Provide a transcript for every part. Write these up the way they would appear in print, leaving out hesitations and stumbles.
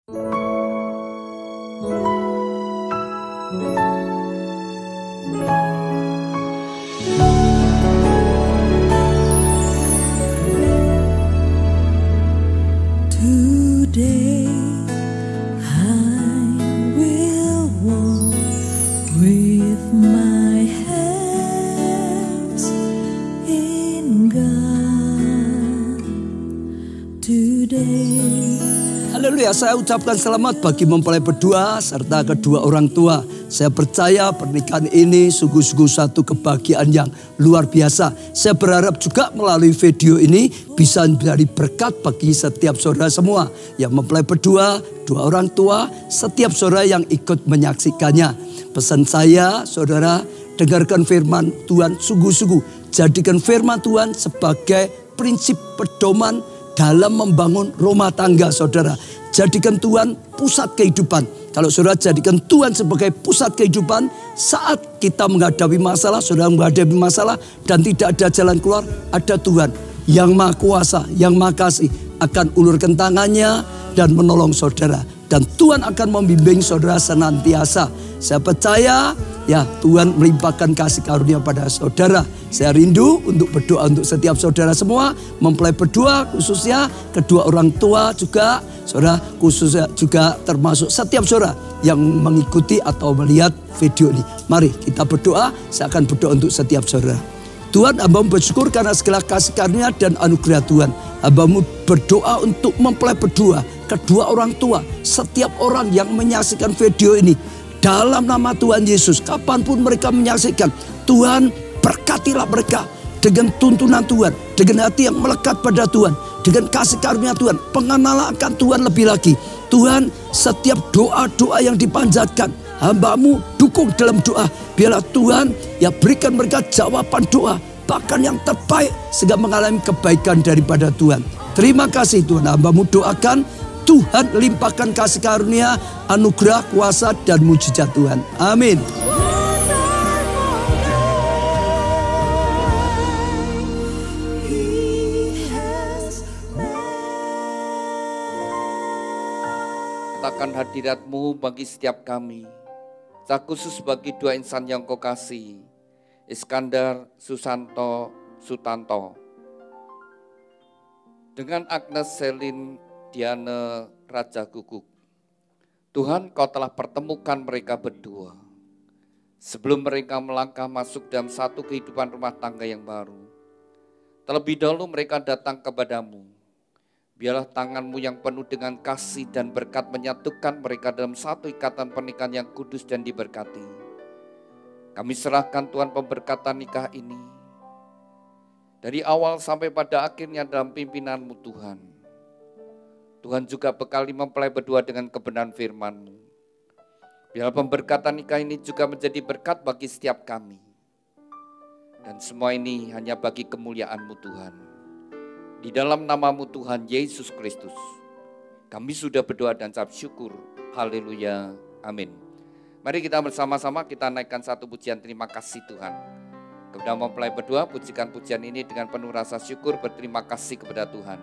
Today I will walk with my hands in God. Today. Haleluya, saya ucapkan selamat bagi mempelai berdua serta kedua orang tua. Saya percaya pernikahan ini sungguh-sungguh satu kebahagiaan yang luar biasa. Saya berharap juga melalui video ini bisa menjadi berkat bagi setiap saudara semua yang mempelai berdua, dua orang tua, setiap saudara yang ikut menyaksikannya. Pesan saya, saudara, dengarkan firman Tuhan sungguh-sungguh. Jadikan firman Tuhan sebagai prinsip pedoman dalam membangun rumah tangga saudara. Jadikan Tuhan pusat kehidupan. Kalau saudara jadikan Tuhan sebagai pusat kehidupan, saat kita menghadapi masalah, saudara menghadapi masalah dan tidak ada jalan keluar, ada Tuhan yang Maha Kuasa, yang Maha Kasih akan ulurkan tangannya dan menolong saudara. Dan Tuhan akan membimbing saudara senantiasa. Saya percaya ya Tuhan melimpahkan kasih karunia pada saudara. Saya rindu untuk berdoa untuk setiap saudara semua. Mempelai berdua khususnya, kedua orang tua juga. Saudara khususnya juga termasuk setiap saudara yang mengikuti atau melihat video ini. Mari kita berdoa, saya akan berdoa untuk setiap saudara. Tuhan, hamba-Mu bersyukur karena segala kasih karunia dan anugerah Tuhan. Hamba-Mu berdoa untuk mempelai berdua, kedua orang tua, setiap orang yang menyaksikan video ini. Dalam nama Tuhan Yesus, kapanpun mereka menyaksikan, Tuhan berkatilah mereka dengan tuntunan Tuhan, dengan hati yang melekat pada Tuhan, dengan kasih karunia Tuhan, pengenalan akan Tuhan lebih lagi. Tuhan, setiap doa-doa yang dipanjatkan, hamba-Mu dukung dalam doa. Biarlah Tuhan ya berikan mereka jawaban doa, bahkan yang terbaik sehingga mengalami kebaikan daripada Tuhan. Terima kasih Tuhan, hamba-Mu doakan Tuhan limpahkan kasih karunia, anugerah, kuasa dan mujizat Tuhan. Amin. Katakan hadirat-Mu bagi setiap kami. Khusus bagi dua insan yang Kau kasih, Iskandar Susanto Sutanto, dengan Agnes Selin Diana Raja Guguk. Tuhan, Kau telah pertemukan mereka berdua. Sebelum mereka melangkah masuk dalam satu kehidupan rumah tangga yang baru. Terlebih dahulu mereka datang kepadamu. Biarlah tangan-Mu yang penuh dengan kasih dan berkat menyatukan mereka dalam satu ikatan pernikahan yang kudus dan diberkati. Kami serahkan Tuhan pemberkatan nikah ini. Dari awal sampai pada akhirnya dalam pimpinan-Mu Tuhan. Tuhan juga bekali mempelai berdua dengan kebenaran firman-Mu. Biarlah pemberkatan nikah ini juga menjadi berkat bagi setiap kami. Dan semua ini hanya bagi kemuliaan-Mu Tuhan. Di dalam nama-Mu Tuhan Yesus Kristus, kami sudah berdoa dan ucap syukur. Haleluya. Amin. Mari kita bersama-sama kita naikkan satu pujian terima kasih Tuhan. Kepada mempelai berdua, pujikan pujian ini dengan penuh rasa syukur, berterima kasih kepada Tuhan.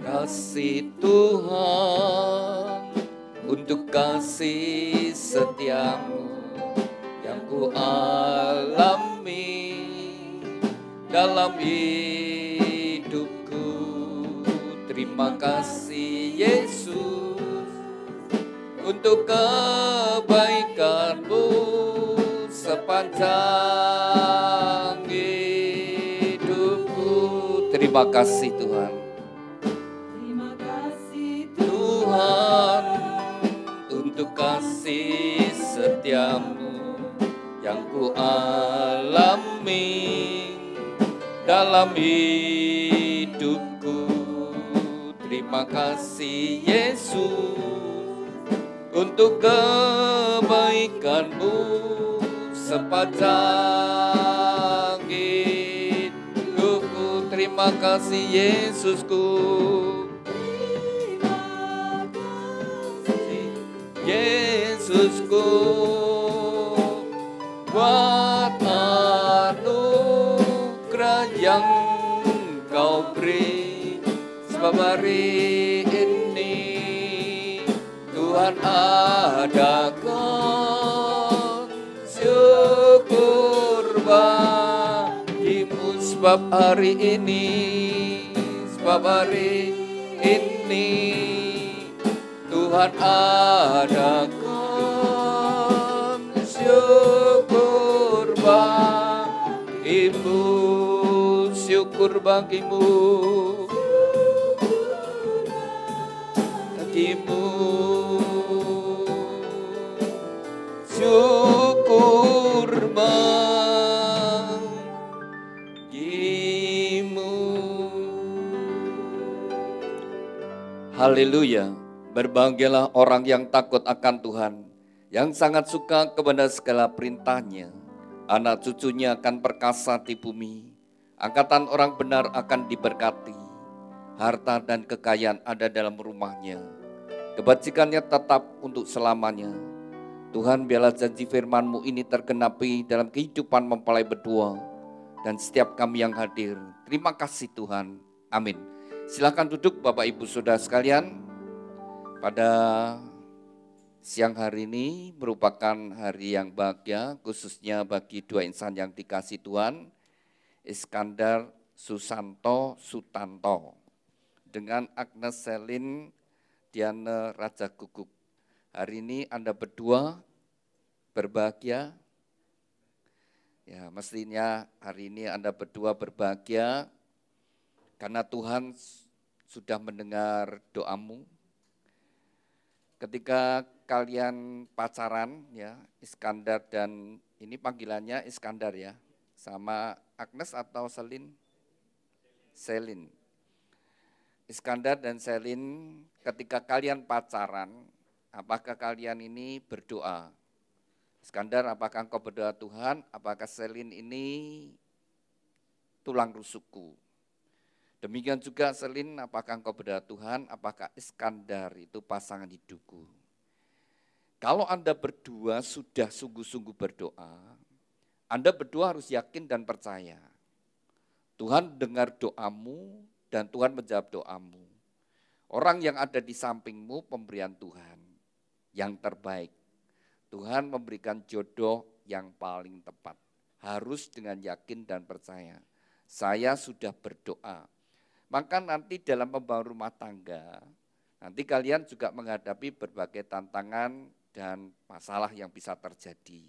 Kasih Tuhan untuk kasih setiamu yang ku alami dalam hidupku. Terima kasih Yesus untuk kebaikan-Mu sepanjang hidupku. Terima kasih Tuhan. Tuhan untuk kasih setiamu yang ku alami dalam hidupku. Terima kasih Yesus untuk kebaikan-Mu sepanjang hidupku. Terima kasih Yesusku. Yesusku, buat sebab hari ini Tuhan adakan syukur bagimu. Sebab hari ini, sebab hari ini Tuhan adakan syukur bagimu, syukur bagimu, bagimu, syukur bagimu. Haleluya. Berbahagialah orang yang takut akan Tuhan, yang sangat suka kepada segala perintahnya. Anak cucunya akan perkasa di bumi, angkatan orang benar akan diberkati. Harta dan kekayaan ada dalam rumahnya, kebajikannya tetap untuk selamanya. Tuhan, biarlah janji firman-Mu ini tergenapi dalam kehidupan mempelai berdua dan setiap kami yang hadir. Terima kasih Tuhan, amin. Silakan duduk Bapak Ibu Saudara sekalian. Pada siang hari ini merupakan hari yang bahagia, khususnya bagi dua insan yang dikasih Tuhan, Iskandar Susanto Sutanto dengan Agnes Selin Diana Raja Guguk. Hari ini Anda berdua berbahagia. Ya, mestinya hari ini Anda berdua berbahagia karena Tuhan sudah mendengar doamu. Ketika kalian pacaran ya, Iskandar dan ini panggilannya Iskandar ya, sama Agnes atau Selin? Selin. Iskandar dan Selin, ketika kalian pacaran, apakah kalian ini berdoa? Iskandar, apakah engkau berdoa Tuhan? Apakah Selin ini tulang rusukku? Demikian juga Selin, apakah engkau berdoa Tuhan? Apakah Iskandar itu pasangan hidupku? Kalau Anda berdua sudah sungguh-sungguh berdoa, Anda berdua harus yakin dan percaya. Tuhan dengar doamu dan Tuhan menjawab doamu. Orang yang ada di sampingmu pemberian Tuhan yang terbaik. Tuhan memberikan jodoh yang paling tepat. Harus dengan yakin dan percaya. Saya sudah berdoa. Maka nanti dalam membangun rumah tangga, nanti kalian juga menghadapi berbagai tantangan dan masalah yang bisa terjadi.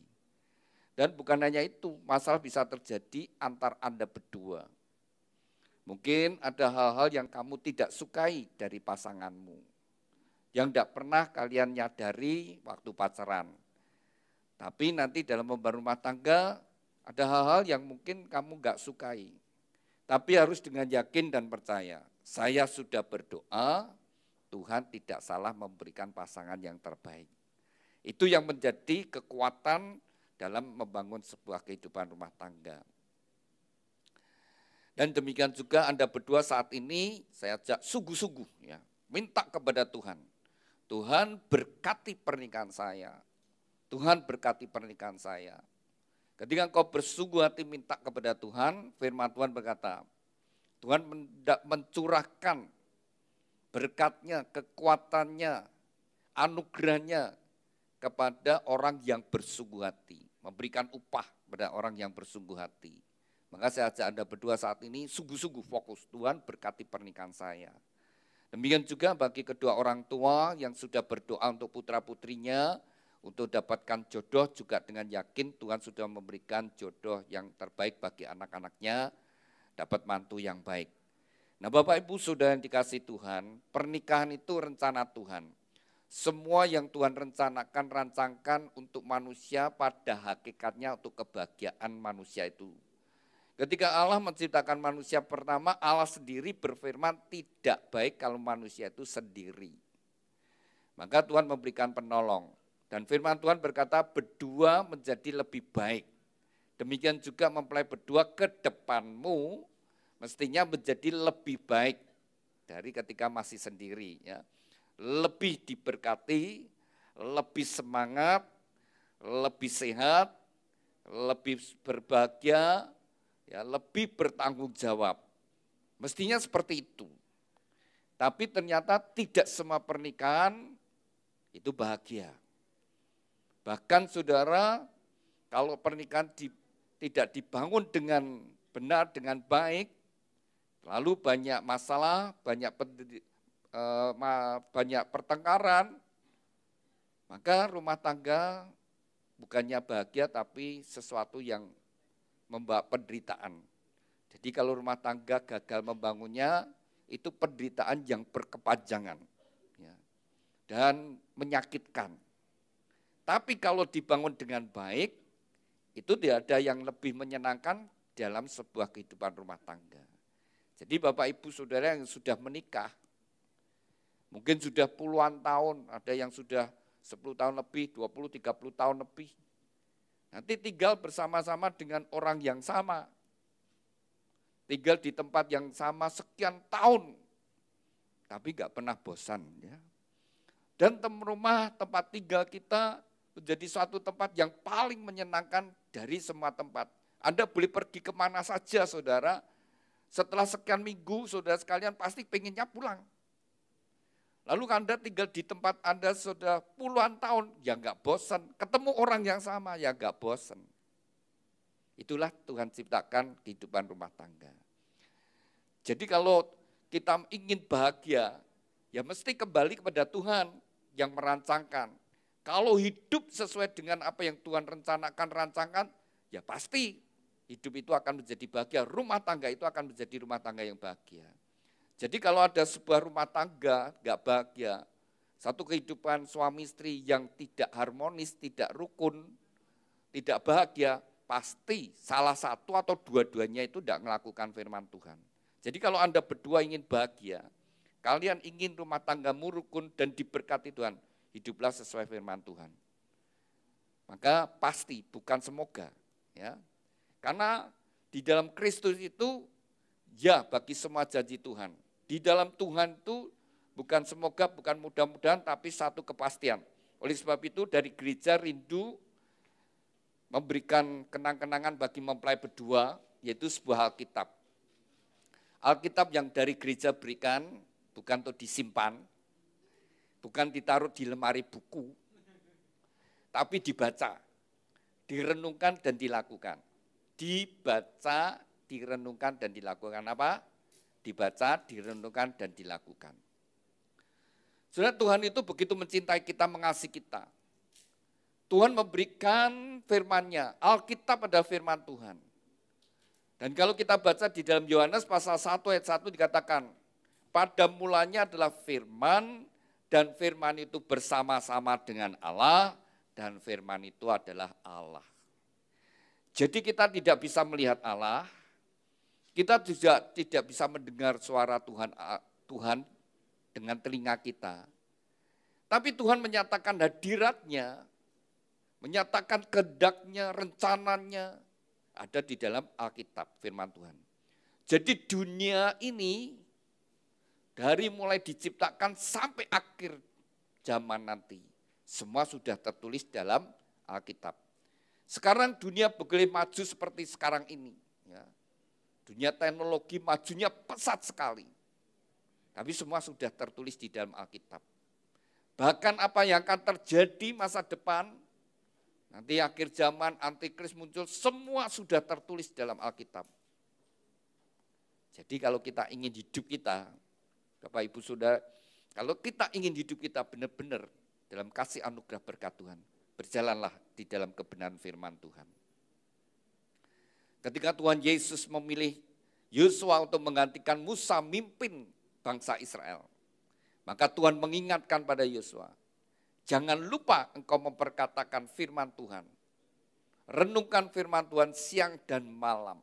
Dan bukan hanya itu, masalah bisa terjadi antar Anda berdua. Mungkin ada hal-hal yang kamu tidak sukai dari pasanganmu, yang tidak pernah kalian nyadari waktu pacaran. Tapi nanti dalam membangun rumah tangga, ada hal-hal yang mungkin kamu nggak sukai. Tapi harus dengan yakin dan percaya, saya sudah berdoa, Tuhan tidak salah memberikan pasangan yang terbaik. Itu yang menjadi kekuatan dalam membangun sebuah kehidupan rumah tangga. Dan demikian juga Anda berdua saat ini, saya ajak sungguh-sungguh ya, minta kepada Tuhan. Tuhan berkati pernikahan saya, Tuhan berkati pernikahan saya. Ketika engkau bersungguh hati minta kepada Tuhan, firman Tuhan berkata, Tuhan mencurahkan berkatnya, kekuatannya, anugerahnya kepada orang yang bersungguh hati. Memberikan upah kepada orang yang bersungguh hati. Maka saya ajak Anda berdua saat ini sungguh-sungguh fokus, Tuhan berkati pernikahan saya. Demikian juga bagi kedua orang tua yang sudah berdoa untuk putra-putrinya, untuk dapatkan jodoh juga dengan yakin Tuhan sudah memberikan jodoh yang terbaik bagi anak-anaknya, dapat mantu yang baik. Nah Bapak Ibu Saudara yang dikasih Tuhan, pernikahan itu rencana Tuhan. Semua yang Tuhan rencanakan, rancangkan untuk manusia pada hakikatnya untuk kebahagiaan manusia itu. Ketika Allah menciptakan manusia pertama, Allah sendiri berfirman tidak baik kalau manusia itu sendiri. Maka Tuhan memberikan penolong. Dan firman Tuhan berkata berdua menjadi lebih baik. Demikian juga mempelai berdua ke depanmu mestinya menjadi lebih baik dari ketika masih sendiri. Ya. Lebih diberkati, lebih semangat, lebih sehat, lebih berbahagia, ya, lebih bertanggung jawab. Mestinya seperti itu. Tapi ternyata tidak semua pernikahan itu bahagia. Bahkan saudara, kalau pernikahan tidak dibangun dengan benar, dengan baik, lalu banyak masalah, banyak pertengkaran, maka rumah tangga bukannya bahagia tapi sesuatu yang membawa penderitaan. Jadi kalau rumah tangga gagal membangunnya, itu penderitaan yang berkepanjangan ya, dan menyakitkan. Tapi kalau dibangun dengan baik, itu tidak ada yang lebih menyenangkan dalam sebuah kehidupan rumah tangga. Jadi Bapak Ibu Saudara yang sudah menikah, mungkin sudah puluhan tahun, ada yang sudah 10 tahun lebih, 20, 30 tahun lebih. Nanti tinggal bersama-sama dengan orang yang sama. Tinggal di tempat yang sama sekian tahun, tapi enggak pernah bosan. Ya. Dan rumah tempat tinggal kita menjadi suatu tempat yang paling menyenangkan dari semua tempat. Anda boleh pergi kemana saja saudara, setelah sekian minggu saudara sekalian pasti pengennya pulang. Lalu Anda tinggal di tempat Anda sudah puluhan tahun, ya enggak bosan. Ketemu orang yang sama, ya enggak bosan. Itulah Tuhan ciptakan kehidupan rumah tangga. Jadi kalau kita ingin bahagia, ya mesti kembali kepada Tuhan yang merancangkan. Kalau hidup sesuai dengan apa yang Tuhan rancangkan, ya pasti hidup itu akan menjadi bahagia. Rumah tangga itu akan menjadi rumah tangga yang bahagia. Jadi kalau ada sebuah rumah tangga enggak bahagia, satu kehidupan suami istri yang tidak harmonis, tidak rukun, tidak bahagia, pasti salah satu atau dua-duanya itu tidak melakukan firman Tuhan. Jadi kalau Anda berdua ingin bahagia, kalian ingin rumah tanggamu rukun dan diberkati Tuhan, hiduplah sesuai firman Tuhan. Maka pasti, bukan semoga. Ya. Karena di dalam Kristus itu, ya bagi semua janji Tuhan. Di dalam Tuhan itu bukan semoga, bukan mudah-mudahan, tapi satu kepastian. Oleh sebab itu dari gereja rindu memberikan kenang-kenangan bagi mempelai berdua, yaitu sebuah Alkitab. Alkitab yang dari gereja berikan, bukan untuk disimpan, bukan ditaruh di lemari buku, tapi dibaca, direnungkan dan dilakukan. Dibaca, direnungkan dan dilakukan apa? Dibaca, direnungkan dan dilakukan. Saudara, Tuhan itu begitu mencintai kita, mengasihi kita. Tuhan memberikan firman-Nya. Alkitab adalah firman Tuhan. Dan kalau kita baca di dalam Yohanes pasal 1 ayat 1 dikatakan, pada mulanya adalah firman, dan firman itu bersama-sama dengan Allah, dan firman itu adalah Allah. Jadi kita tidak bisa melihat Allah, kita juga tidak bisa mendengar suara Tuhan dengan telinga kita. Tapi Tuhan menyatakan hadirat-Nya, menyatakan kehendak-Nya, rencananya ada di dalam Alkitab, firman Tuhan. Jadi dunia ini dari mulai diciptakan sampai akhir zaman nanti, semua sudah tertulis dalam Alkitab. Sekarang dunia boleh maju seperti sekarang ini. Ya. Dunia teknologi majunya pesat sekali. Tapi semua sudah tertulis di dalam Alkitab. Bahkan apa yang akan terjadi masa depan, nanti akhir zaman antikris muncul, semua sudah tertulis dalam Alkitab. Jadi kalau kita ingin hidup kita, Bapak Ibu Saudara, kalau kita ingin hidup kita benar-benar dalam kasih anugerah berkat Tuhan, berjalanlah di dalam kebenaran firman Tuhan. Ketika Tuhan Yesus memilih Yosua untuk menggantikan Musa mimpin bangsa Israel, maka Tuhan mengingatkan pada Yosua, jangan lupa engkau memperkatakan firman Tuhan. Renungkan firman Tuhan siang dan malam.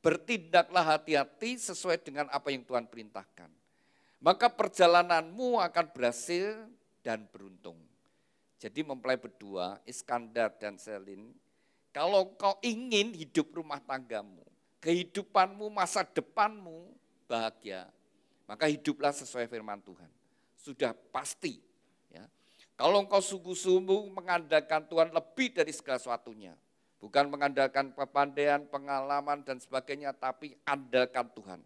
Bertindaklah hati-hati sesuai dengan apa yang Tuhan perintahkan. Maka perjalananmu akan berhasil dan beruntung. Jadi mempelai berdua, Iskandar dan Selin, kalau kau ingin hidup rumah tanggamu, kehidupanmu, masa depanmu bahagia, maka hiduplah sesuai firman Tuhan. Sudah pasti. Ya. Kalau engkau sungguh-sungguh mengandalkan Tuhan lebih dari segala sesuatunya, bukan mengandalkan kepandaian, pengalaman dan sebagainya, tapi andalkan Tuhan.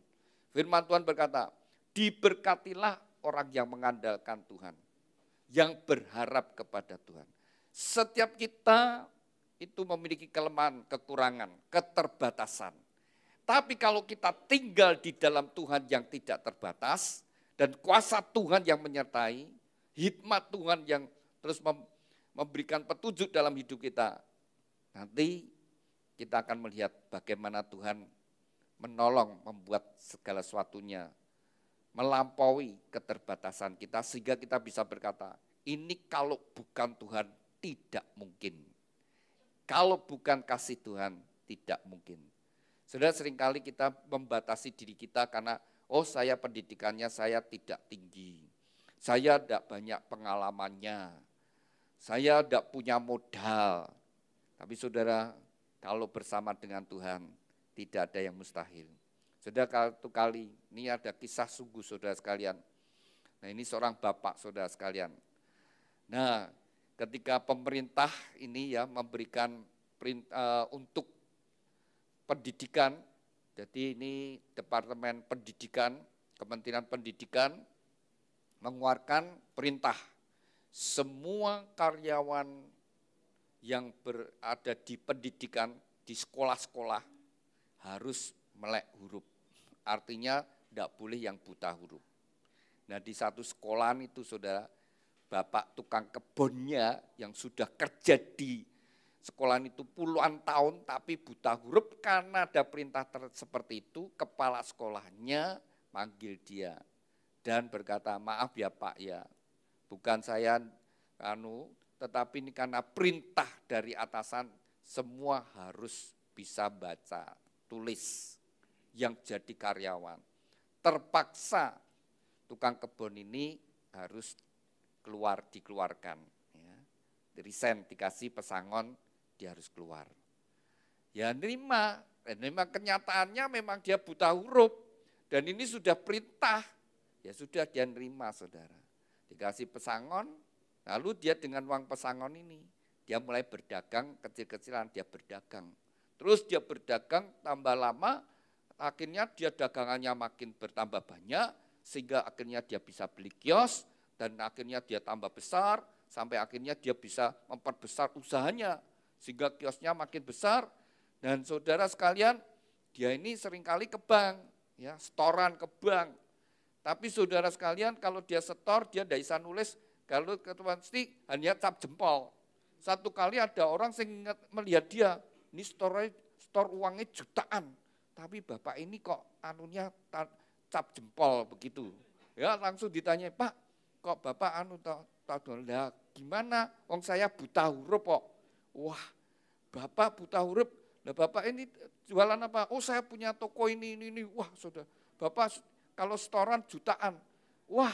Firman Tuhan berkata, Diberkatilah orang yang mengandalkan Tuhan, yang berharap kepada Tuhan. Setiap kita itu memiliki kelemahan, kekurangan, keterbatasan. Tapi kalau kita tinggal di dalam Tuhan yang tidak terbatas, dan kuasa Tuhan yang menyertai, hikmat Tuhan yang terus memberikan petunjuk dalam hidup kita, nanti kita akan melihat bagaimana Tuhan menolong, membuat segala sesuatunya melampaui keterbatasan kita, sehingga kita bisa berkata, ini kalau bukan Tuhan tidak mungkin. Kalau bukan kasih Tuhan tidak mungkin. Saudara, seringkali kita membatasi diri kita karena, oh saya pendidikannya saya tidak tinggi, saya tidak banyak pengalamannya, saya tidak punya modal. Tapi saudara, kalau bersama dengan Tuhan, tidak ada yang mustahil. Saudara, satu kali, ini ada kisah sungguh saudara sekalian. Nah ini seorang bapak saudara sekalian. Nah ketika pemerintah ini ya memberikan untuk pendidikan, jadi ini Departemen Pendidikan, Kementerian Pendidikan mengeluarkan perintah semua karyawan yang berada di pendidikan, di sekolah-sekolah harus melek huruf. Artinya tidak boleh yang buta huruf. Nah di satu sekolahan itu saudara, bapak tukang kebunnya yang sudah kerja di sekolahan itu puluhan tahun tapi buta huruf, karena ada perintah seperti itu, kepala sekolahnya manggil dia dan berkata, maaf ya Pak ya, bukan saya tetapi ini karena perintah dari atasan, semua harus bisa baca, tulis yang jadi karyawan. Terpaksa tukang kebun ini harus dikeluarkan. Ya. Resign, dikasih pesangon, dia harus keluar. Ya nerima kenyataannya memang dia buta huruf, dan ini sudah perintah, ya sudah dia nerima saudara. Dikasih pesangon, lalu dia dengan uang pesangon ini, dia mulai berdagang, kecil-kecilan dia berdagang. Terus dia berdagang tambah lama, akhirnya dia dagangannya makin bertambah banyak, sehingga akhirnya dia bisa beli kios, dan akhirnya dia tambah besar, sampai akhirnya dia bisa memperbesar usahanya, sehingga kiosnya makin besar. Dan saudara sekalian, dia ini seringkali ke bank, ya, setoran ke bank. Tapi saudara sekalian, kalau dia setor, dia tidak bisa nulis, kalau pasti hanya cap jempol. Satu kali ada orang yang melihat dia, ini store uangnya jutaan, tapi bapak ini kok anunya cap jempol begitu. Ya langsung ditanya, Pak, kok bapak lah gimana? Wong saya buta huruf kok. Wah, bapak buta huruf. Lah bapak ini jualan apa? Oh saya punya toko ini. Wah saudara, bapak kalau setoran jutaan. Wah,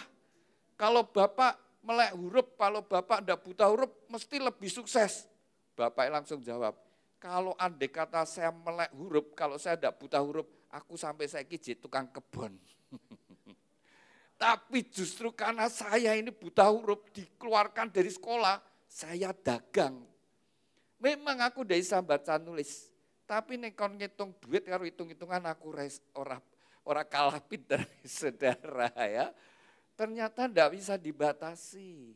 kalau bapak melek huruf, kalau bapak enggak buta huruf, mesti lebih sukses. Bapak langsung jawab, kalau andai kata saya melek huruf, kalau saya enggak buta huruf, aku sampai saya jadi tukang kebun. Tapi justru karena saya ini buta huruf, dikeluarkan dari sekolah, saya dagang. Memang aku tidak bisa baca nulis, tapi nekon ngitung duit karo hitung-hitungan aku ora kalah pinter saudara ya. Ternyata tidak bisa dibatasi.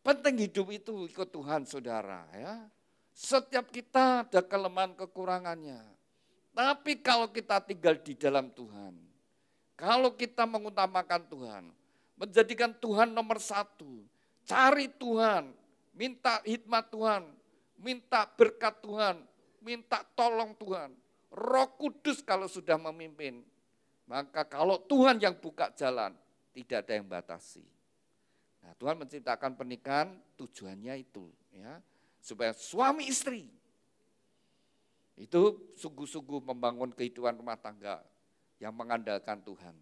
Penting hidup itu ikut Tuhan saudara ya. Setiap kita ada kelemahan kekurangannya. Tapi kalau kita tinggal di dalam Tuhan, kalau kita mengutamakan Tuhan, menjadikan Tuhan nomor satu, cari Tuhan, minta hikmat Tuhan, minta berkat Tuhan, minta tolong Tuhan. Roh Kudus kalau sudah memimpin, maka kalau Tuhan yang buka jalan, tidak ada yang batasi. Nah, Tuhan menciptakan pernikahan tujuannya itu, ya, supaya suami istri itu sungguh-sungguh membangun kehidupan rumah tangga yang mengandalkan Tuhan.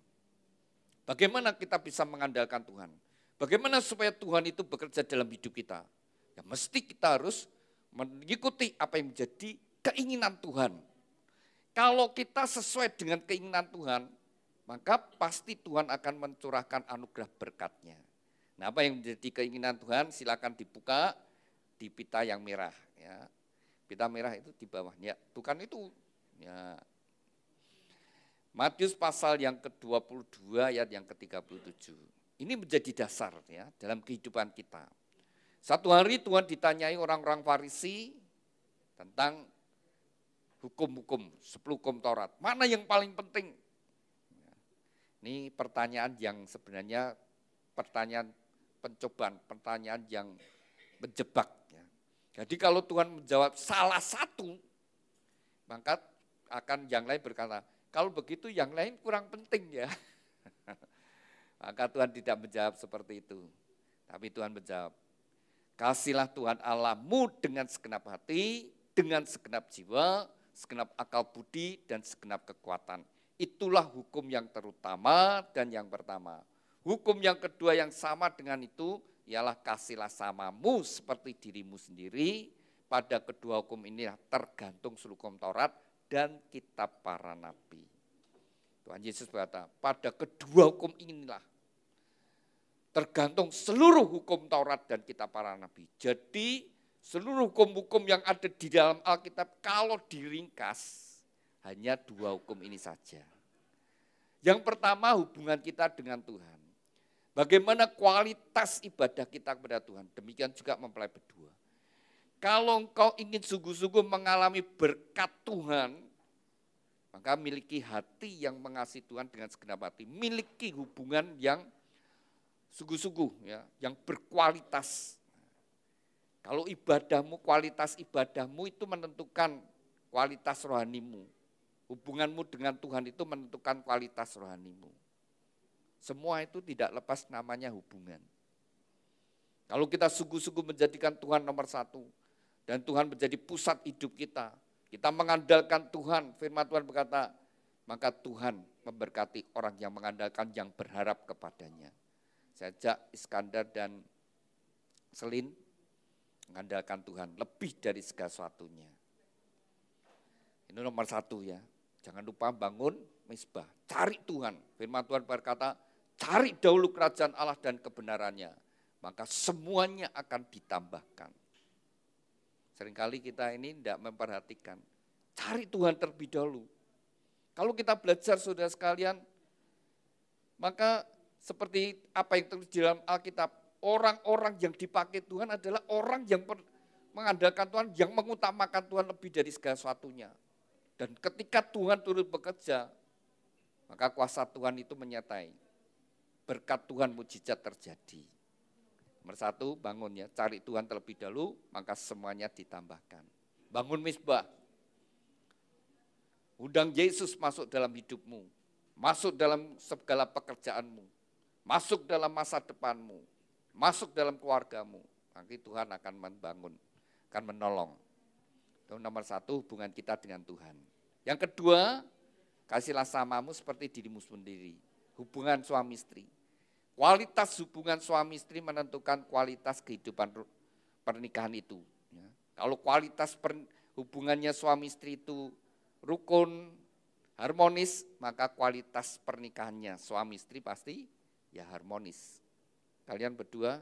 Bagaimana kita bisa mengandalkan Tuhan? Bagaimana supaya Tuhan itu bekerja dalam hidup kita? Ya mesti kita harus mengikuti apa yang menjadi keinginan Tuhan. Kalau kita sesuai dengan keinginan Tuhan, maka pasti Tuhan akan mencurahkan anugerah berkat-Nya. Nah, apa yang menjadi keinginan Tuhan silakan dibuka di pita yang merah. Ya. Pita merah itu di bawahnya, bukan itu. Ya. Matius pasal yang ke-22 ayat yang ke-37. Ini menjadi dasar ya dalam kehidupan kita. Satu hari Tuhan ditanyai orang-orang Farisi tentang hukum-hukum, 10 hukum Taurat. Mana yang paling penting? Ini pertanyaan yang sebenarnya pertanyaan pencobaan, pertanyaan yang menjebak. Ya. Jadi kalau Tuhan menjawab salah satu, maka akan yang lain berkata, kalau begitu yang lain kurang penting ya. Maka Tuhan tidak menjawab seperti itu. Tapi Tuhan menjawab, kasihlah Tuhan Allahmu dengan segenap hati, dengan segenap jiwa, segenap akal budi, dan segenap kekuatan. Itulah hukum yang terutama dan yang pertama. Hukum yang kedua yang sama dengan itu, ialah kasihlah samamu seperti dirimu sendiri. Pada kedua hukum ini tergantung seluruh hukum Taurat dan kitab para nabi. Tuhan Yesus berkata, pada kedua hukum inilah tergantung seluruh hukum Taurat dan kitab para nabi. Jadi seluruh hukum-hukum yang ada di dalam Alkitab kalau diringkas hanya 2 hukum ini saja. Yang pertama hubungan kita dengan Tuhan. Bagaimana kualitas ibadah kita kepada Tuhan. Demikian juga mempelai berdua. Kalau engkau ingin sungguh-sungguh mengalami berkat Tuhan, maka miliki hati yang mengasihi Tuhan dengan segenap hati. Miliki hubungan yang sungguh-sungguh, ya, yang berkualitas. Kalau ibadahmu, kualitas ibadahmu itu menentukan kualitas rohanimu. Hubunganmu dengan Tuhan itu menentukan kualitas rohanimu. Semua itu tidak lepas namanya hubungan. Kalau kita sungguh-sungguh menjadikan Tuhan nomor 1, dan Tuhan menjadi pusat hidup kita, kita mengandalkan Tuhan, firman Tuhan berkata, maka Tuhan memberkati orang yang mengandalkan, yang berharap kepadanya. Saya ajak Iskandar dan Selin mengandalkan Tuhan lebih dari segala sesuatunya. Ini nomor 1 ya. Jangan lupa bangun mezbah, cari Tuhan. Firman Tuhan berkata, cari dahulu kerajaan Allah dan kebenarannya, maka semuanya akan ditambahkan. Seringkali kita ini tidak memperhatikan, cari Tuhan terlebih dahulu. Kalau kita belajar saudara sekalian, maka seperti apa yang tertulis di dalam Alkitab, orang-orang yang dipakai Tuhan adalah orang yang mengandalkan Tuhan, yang mengutamakan Tuhan lebih dari segala sesuatunya. Dan ketika Tuhan turut bekerja, maka kuasa Tuhan itu menyertai. Berkat Tuhan mujizat terjadi. Nomor 1, bangun ya, cari Tuhan terlebih dahulu, maka semuanya ditambahkan. Bangun mezbah. Undang Yesus masuk dalam hidupmu, masuk dalam segala pekerjaanmu, masuk dalam masa depanmu, masuk dalam keluargamu. Nanti Tuhan akan membangun, akan menolong. Itu nomor 1, hubungan kita dengan Tuhan. Yang kedua, kasihlah samamu seperti dirimu sendiri. Hubungan suami istri. Kualitas hubungan suami istri menentukan kualitas kehidupan pernikahan itu. Kalau kualitas hubungannya suami istri itu rukun, harmonis, maka kualitas pernikahannya suami istri pasti ya harmonis. Kalian berdua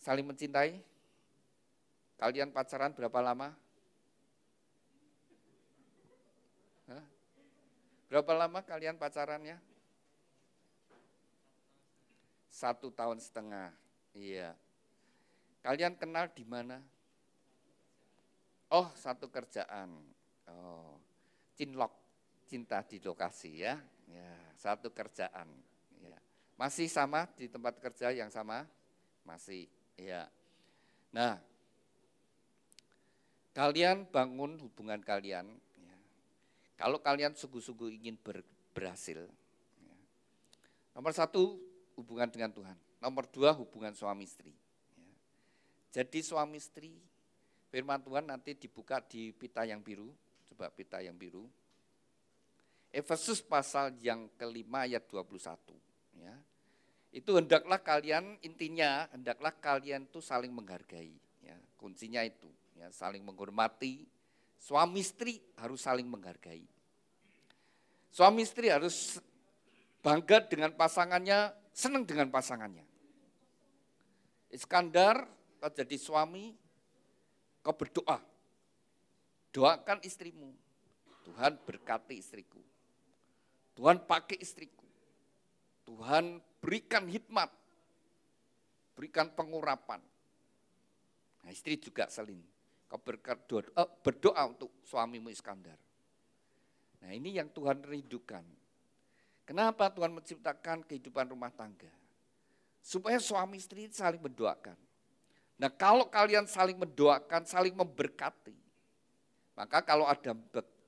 saling mencintai? Kalian pacaran berapa lama? Hah? Berapa lama kalian pacarannya? 1,5 tahun. Iya. Kalian kenal di mana? Oh, satu kerjaan. Oh, cinlok, cinta di lokasi ya. Ya, satu kerjaan. Ya. Masih sama di tempat kerja yang sama? Masih. Ya. Nah, kalian bangun hubungan kalian, ya. Kalau kalian sungguh-sungguh ingin berhasil, ya. Nomor 1, hubungan dengan Tuhan. Nomor 2, hubungan suami istri. Ya. Jadi suami istri, firman Tuhan nanti dibuka di pita yang biru, coba pita yang biru. Efesus pasal yang ke-5 ayat 21. Ya. Itu hendaklah kalian, intinya hendaklah kalian itu saling menghargai. Ya. Kuncinya itu. Ya, saling menghormati, suami istri harus saling menghargai. Suami istri harus bangga dengan pasangannya, senang dengan pasangannya. Iskandar, kau jadi suami, kau berdoa. Doakan istrimu. Tuhan berkati istriku. Tuhan pakai istriku. Tuhan berikan hikmat. Berikan pengurapan. Nah, istri juga Selin. Kau berdoa untuk suamimu Iskandar. Nah, ini yang Tuhan rindukan. Kenapa Tuhan menciptakan kehidupan rumah tangga? Supaya suami istri saling mendoakan. Nah, kalau kalian saling mendoakan, saling memberkati, maka kalau ada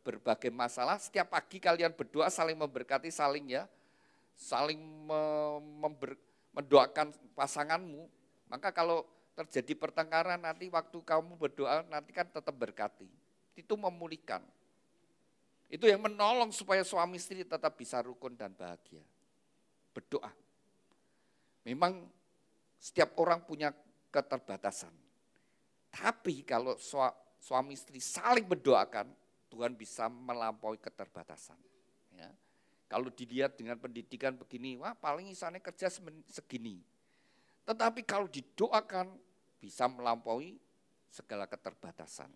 berbagai masalah, setiap pagi kalian berdoa saling memberkati, saling mendoakan pasanganmu, maka kalau terjadi pertengkaran nanti waktu kamu berdoa nanti kan tetap berkati. Itu memulihkan. Itu yang menolong supaya suami istri tetap bisa rukun dan bahagia. Berdoa. Memang setiap orang punya keterbatasan. Tapi kalau suami istri saling mendoakan, Tuhan bisa melampaui keterbatasan. Ya. Kalau dilihat dengan pendidikan begini, wah paling misalnya kerja segini. Tetapi kalau didoakan bisa melampaui segala keterbatasan.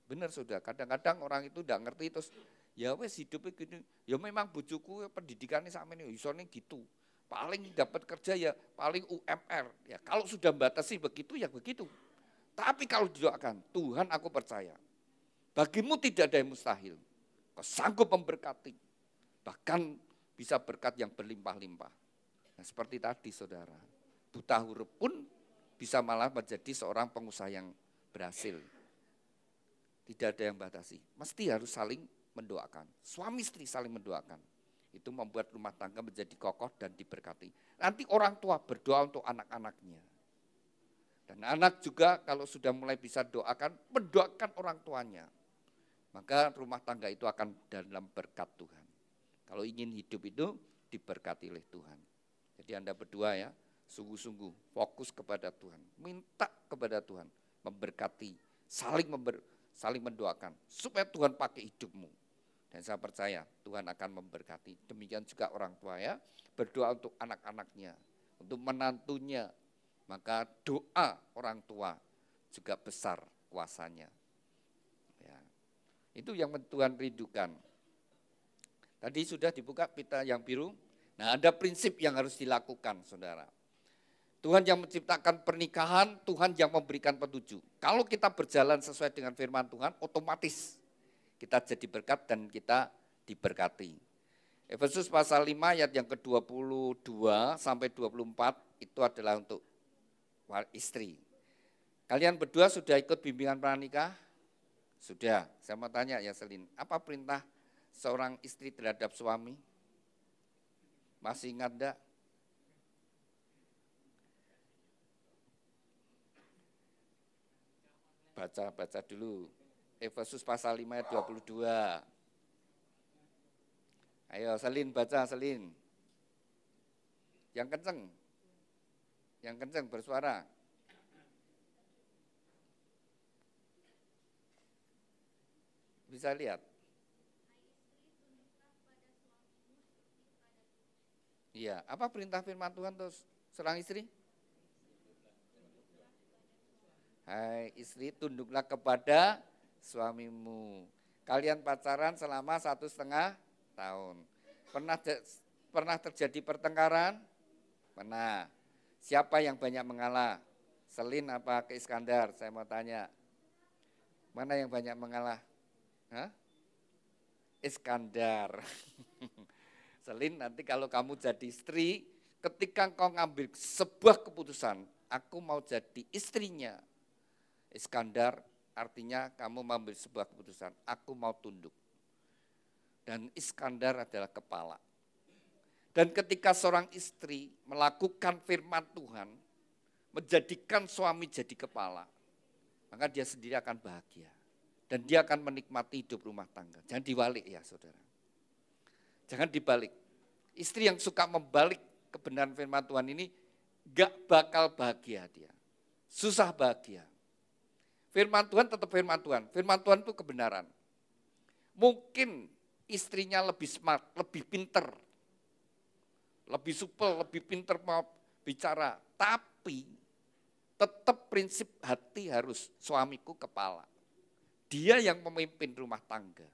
Benar sudah, kadang-kadang orang itu tidak ngerti terus, ya wes hidupnya gini, ya memang bojoku pendidikannya sama ini, isone gitu. Paling dapat kerja ya paling UMR. Ya kalau sudah batasi begitu ya begitu. Tapi kalau didoakan, Tuhan aku percaya, bagimu tidak ada yang mustahil. Kau sanggup memberkati, bahkan bisa berkat yang berlimpah-limpah. Nah seperti tadi saudara, buta huruf pun bisa malah menjadi seorang pengusaha yang berhasil. Tidak ada yang batasi, mesti harus saling mendoakan. Suami istri saling mendoakan. Itu membuat rumah tangga menjadi kokoh dan diberkati. Nanti orang tua berdoa untuk anak-anaknya. Dan anak juga kalau sudah mulai bisa doakan, mendoakan orang tuanya. Maka rumah tangga itu akan dalam berkat Tuhan. Kalau ingin hidup itu diberkati oleh Tuhan. Jadi Anda berdua ya, sungguh-sungguh fokus kepada Tuhan. Minta kepada Tuhan, memberkati, saling mendoakan. Supaya Tuhan pakai hidupmu. Dan saya percaya Tuhan akan memberkati. Demikian juga orang tua ya, berdoa untuk anak-anaknya, untuk menantunya. Maka doa orang tua juga besar kuasanya. Ya. Itu yang Tuhan rindukan. Tadi sudah dibuka pita yang biru. Nah ada prinsip yang harus dilakukan saudara. Tuhan yang menciptakan pernikahan, Tuhan yang memberikan petunjuk. Kalau kita berjalan sesuai dengan firman Tuhan, otomatis kita jadi berkat dan kita diberkati. Efesus pasal 5 ayat yang ke-22 sampai 24 itu adalah untuk istri. Kalian berdua sudah ikut bimbingan pranikah? Sudah. Saya mau tanya ya Selin, apa perintah seorang istri terhadap suami? Masih ingat enggak? Baca dulu. Efesus pasal 5 ayat 22. Ayo Selin baca Selin. Yang kenceng bersuara. Bisa lihat. Iya, apa perintah firman Tuhan terus seorang istri? Hai istri, tunduklah kepada suamimu. Kalian pacaran selama 1,5 tahun. Pernah terjadi pertengkaran? Pernah. Siapa yang banyak mengalah? Selin apa ke Iskandar? Saya mau tanya. Mana yang banyak mengalah? Hah? Iskandar. Selin, nanti kalau kamu jadi istri, ketika kau ngambil sebuah keputusan, aku mau jadi istrinya Iskandar, artinya kamu mengambil sebuah keputusan, aku mau tunduk. Dan Iskandar adalah kepala. Dan ketika seorang istri melakukan firman Tuhan, menjadikan suami jadi kepala, maka dia sendiri akan bahagia. Dan dia akan menikmati hidup rumah tangga. Jangan dibalik ya saudara. Jangan dibalik. Istri yang suka membalik kebenaran firman Tuhan ini gak bakal bahagia dia. Susah bahagia. Firman Tuhan tetap firman Tuhan. Firman Tuhan itu kebenaran. Mungkin istrinya lebih smart, lebih pinter, lebih supel, lebih pinter mau bicara. Tapi tetap prinsip hati harus suamiku kepala. Dia yang memimpin rumah tangga.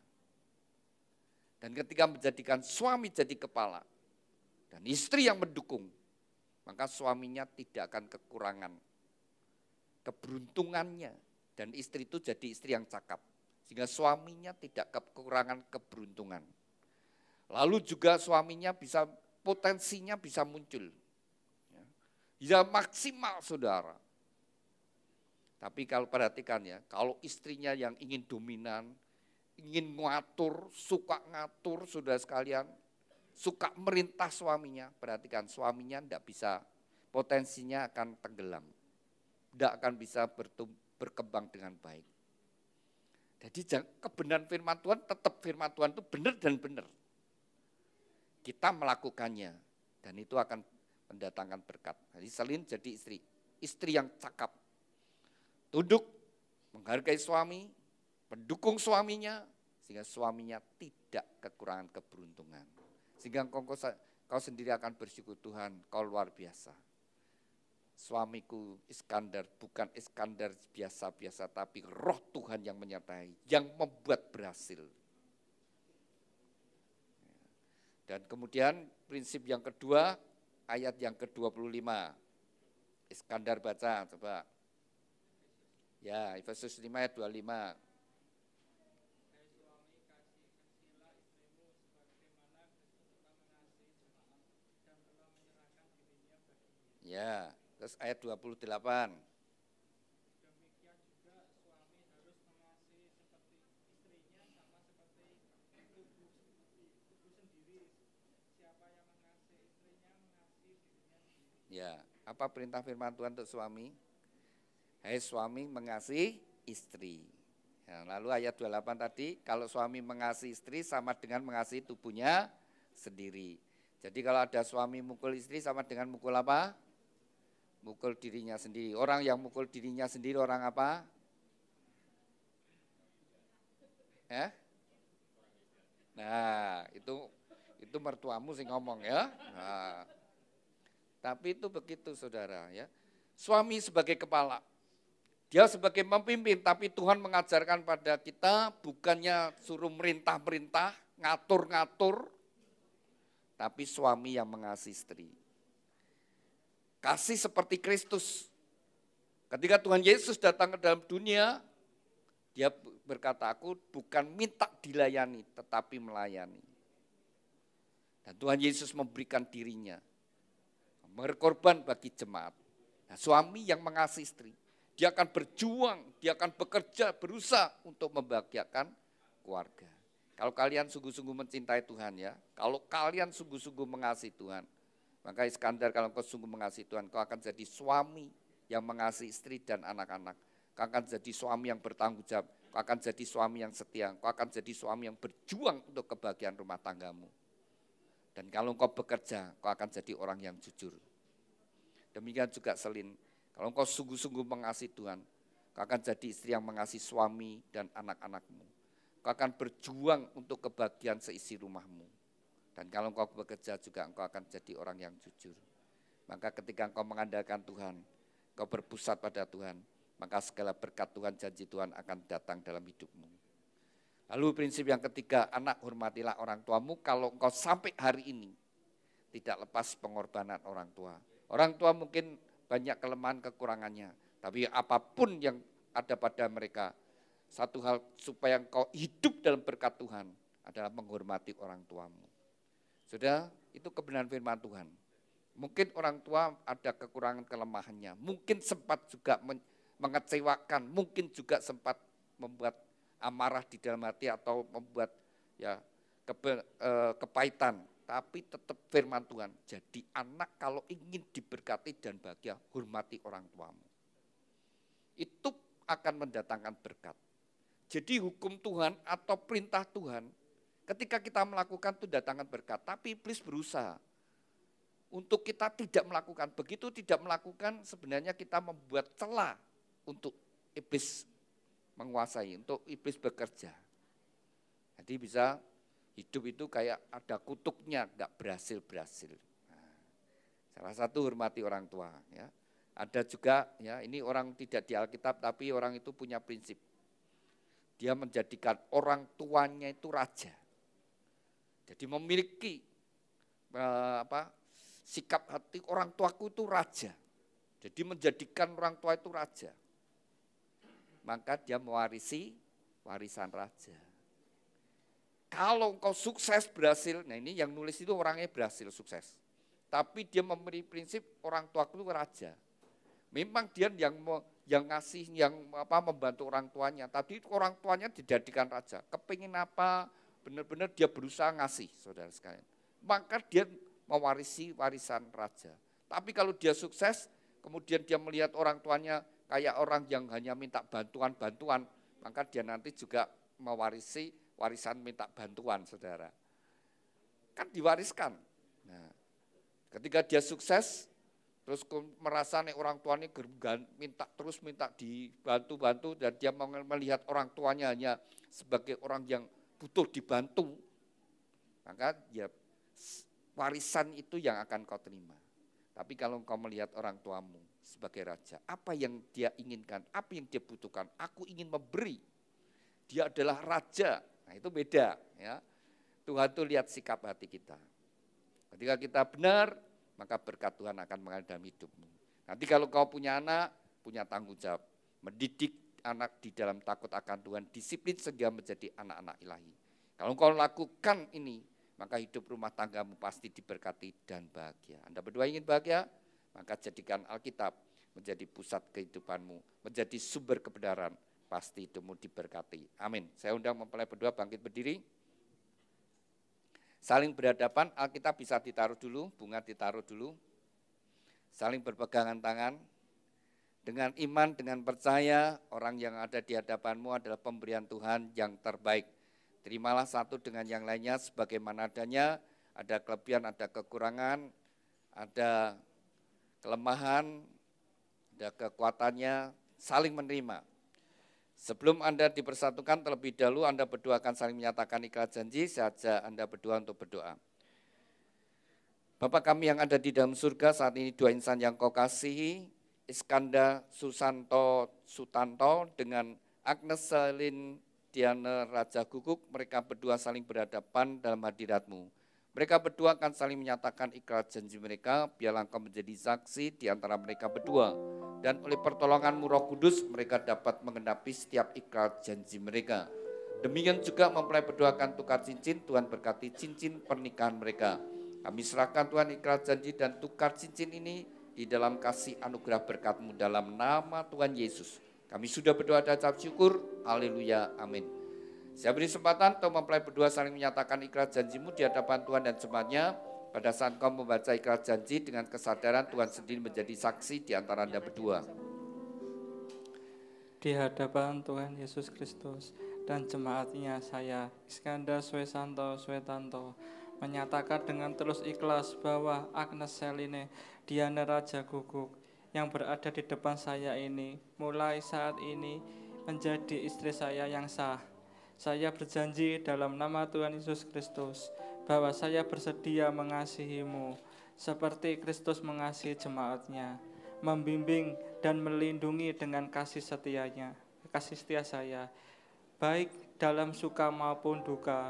Dan ketika menjadikan suami jadi kepala dan istri yang mendukung, maka suaminya tidak akan kekurangan keberuntungannya. Dan istri itu jadi istri yang cakap. Sehingga suaminya tidak kekurangan keberuntungan. Lalu juga suaminya bisa, potensinya bisa muncul. Bisa maksimal saudara. Tapi kalau perhatikan ya, kalau istrinya yang ingin dominan, ingin ngatur, suka ngatur saudara sekalian, suka merintah suaminya, perhatikan suaminya tidak bisa, potensinya akan tenggelam. Tidak akan bisa berkembang dengan baik. Jadi kebenaran firman Tuhan, tetap firman Tuhan itu benar dan benar. Kita melakukannya dan itu akan mendatangkan berkat. Jadi Selin jadi istri yang cakap. Tunduk, menghargai suami, mendukung suaminya, sehingga suaminya tidak kekurangan keberuntungan. Sehingga kau sendiri akan bersyukur, Tuhan, kau luar biasa. Suamiku Iskandar bukan Iskandar biasa-biasa, tapi roh Tuhan yang menyertai, yang membuat berhasil. Dan kemudian prinsip yang kedua, ayat yang ke-25. Iskandar baca, coba. Ya, Efesus 5 ayat 25. Ya, terus ayat 28. Ya, apa perintah firman Tuhan untuk suami? Hai suami mengasihi istri. Ya, lalu ayat 28 tadi, kalau suami mengasihi istri sama dengan mengasihi tubuhnya sendiri. Jadi kalau ada suami mukul istri sama dengan mukul apa? Mukul dirinya sendiri. Orang yang mukul dirinya sendiri orang apa? Ya? Nah, itu mertuamu sih ngomong ya. Nah, tapi itu begitu saudara ya. Suami sebagai kepala. Dia sebagai pemimpin, tapi Tuhan mengajarkan pada kita bukannya suruh merintah-merintah, ngatur-ngatur, tapi suami yang mengasihi istri. Kasih seperti Kristus. Ketika Tuhan Yesus datang ke dalam dunia, dia berkata, aku bukan minta dilayani, tetapi melayani. Dan Tuhan Yesus memberikan dirinya, berkorban bagi jemaat. Nah, suami yang mengasihi istri. Dia akan berjuang, dia akan bekerja, berusaha untuk membahagiakan keluarga. Kalau kalian sungguh-sungguh mencintai Tuhan ya, kalau kalian sungguh-sungguh mengasihi Tuhan, maka Iskandar kalau kau sungguh mengasihi Tuhan, kau akan jadi suami yang mengasihi istri dan anak-anak. Kau akan jadi suami yang bertanggung jawab, kau akan jadi suami yang setia, kau akan jadi suami yang berjuang untuk kebahagiaan rumah tanggamu. Dan kalau kau bekerja, kau akan jadi orang yang jujur. Demikian juga Selin. Kalau engkau sungguh-sungguh mengasihi Tuhan, kau akan jadi istri yang mengasihi suami dan anak-anakmu. Kau akan berjuang untuk kebahagiaan seisi rumahmu. Dan kalau engkau bekerja juga engkau akan jadi orang yang jujur. Maka ketika engkau mengandalkan Tuhan, engkau berpusat pada Tuhan, maka segala berkat Tuhan, janji Tuhan akan datang dalam hidupmu. Lalu prinsip yang ketiga, anak hormatilah orang tuamu kalau engkau sampai hari ini tidak lepas pengorbanan orang tua. Orang tua mungkin banyak kelemahan kekurangannya, tapi apapun yang ada pada mereka, satu hal supaya engkau hidup dalam berkat Tuhan adalah menghormati orang tuamu. Sudah, itu kebenaran firman Tuhan. Mungkin orang tua ada kekurangan kelemahannya, mungkin sempat juga mengecewakan, mungkin juga sempat membuat amarah di dalam hati atau membuat ya kepahitan. Tapi tetap firman Tuhan, jadi anak kalau ingin diberkati dan bahagia, hormati orang tuamu. Itu akan mendatangkan berkat. Jadi hukum Tuhan atau perintah Tuhan, ketika kita melakukan itu datangkan berkat. Tapi iblis berusaha untuk kita tidak melakukan. Begitu tidak melakukan, sebenarnya kita membuat celah untuk iblis menguasai, untuk iblis bekerja. Jadi bisa hidup itu kayak ada kutuknya, enggak berhasil-berhasil. Nah, salah satu hormati orang tua. Ya. Ada juga, ya ini orang tidak di Alkitab, tapi orang itu punya prinsip. Dia menjadikan orang tuanya itu raja. Jadi memiliki sikap hati orang tuaku itu raja. Jadi menjadikan orang tua itu raja. Maka dia mewarisi warisan raja. Kalau engkau sukses berhasil, nah ini yang nulis itu orangnya berhasil sukses. Tapi dia memberi prinsip orang tuaku itu raja. Memang dia yang ngasih, yang membantu orang tuanya. Tadi orang tuanya dijadikan raja. Kepingin apa, benar-benar dia berusaha ngasih, saudara sekalian. Maka dia mewarisi warisan raja. Tapi kalau dia sukses, kemudian dia melihat orang tuanya kayak orang yang hanya minta bantuan-bantuan, maka dia nanti juga mewarisi warisan minta bantuan, saudara. Kan diwariskan. Nah, ketika dia sukses, terus merasa nih orang tuanya minta dibantu-bantu, dan dia melihat orang tuanya hanya sebagai orang yang butuh dibantu, maka ya warisan itu yang akan kau terima. Tapi kalau engkau melihat orang tuamu sebagai raja, apa yang dia inginkan, apa yang dia butuhkan, aku ingin memberi. Dia adalah raja. Nah, itu beda, ya. Tuhan tuh lihat sikap hati kita. Ketika kita benar, maka berkat Tuhan akan mengalir dalam hidupmu. Nanti kalau kau punya anak, punya tanggung jawab. Mendidik anak di dalam takut akan Tuhan, disiplin sehingga menjadi anak-anak ilahi. Kalau kau lakukan ini, maka hidup rumah tanggamu pasti diberkati dan bahagia. Anda berdua ingin bahagia? Maka jadikan Alkitab menjadi pusat kehidupanmu, menjadi sumber kebenaran, pasti hidupmu diberkati. Amin. Saya undang mempelai berdua bangkit berdiri. Saling berhadapan, Alkitab bisa ditaruh dulu, bunga ditaruh dulu. Saling berpegangan tangan. Dengan iman, dengan percaya, orang yang ada di hadapanmu adalah pemberian Tuhan yang terbaik. Terimalah satu dengan yang lainnya sebagaimana adanya, ada kelebihan, ada kekurangan, ada kelemahan, ada kekuatannya, saling menerima. Sebelum Anda dipersatukan terlebih dahulu, Anda berdua akan saling menyatakan ikrar janji, saya ajak Anda berdua untuk berdoa. Bapa kami yang ada di dalam surga, saat ini dua insan yang kau kasihi, Iskandar Sutanto dengan Agnes Selin Diana Raja Guguk, mereka berdua saling berhadapan dalam hadirat-Mu. Mereka berdua akan saling menyatakan ikrar janji mereka, biarlah Engkau menjadi saksi di antara mereka berdua. Dan oleh pertolongan-Mu Roh Kudus, mereka dapat mengenapi setiap ikrar janji mereka. Demikian juga mempelai berdua akan tukar cincin, Tuhan berkati cincin pernikahan mereka. Kami serahkan Tuhan ikrar janji dan tukar cincin ini di dalam kasih anugerah berkat-Mu dalam nama Tuhan Yesus. Kami sudah berdoa dan ucap syukur, haleluya, amin. Saya beri kesempatan untuk mempelai berdua saling menyatakan ikrar janji-Mu di hadapan Tuhan dan jemaat-Nya. Pada saat kau membaca ikrar janji dengan kesadaran Tuhan sendiri menjadi saksi di antara Anda berdua. Di hadapan Tuhan Yesus Kristus dan jemaat-Nya, saya, Iskandar Swetanto, menyatakan dengan tulus ikhlas bahwa Agnes Seline Diana Raja Guguk yang berada di depan saya ini, mulai saat ini menjadi istri saya yang sah. Saya berjanji dalam nama Tuhan Yesus Kristus bahwa saya bersedia mengasihi-Mu seperti Kristus mengasihi jemaat-Nya, membimbing dan melindungi dengan kasih setia saya, baik dalam suka maupun duka,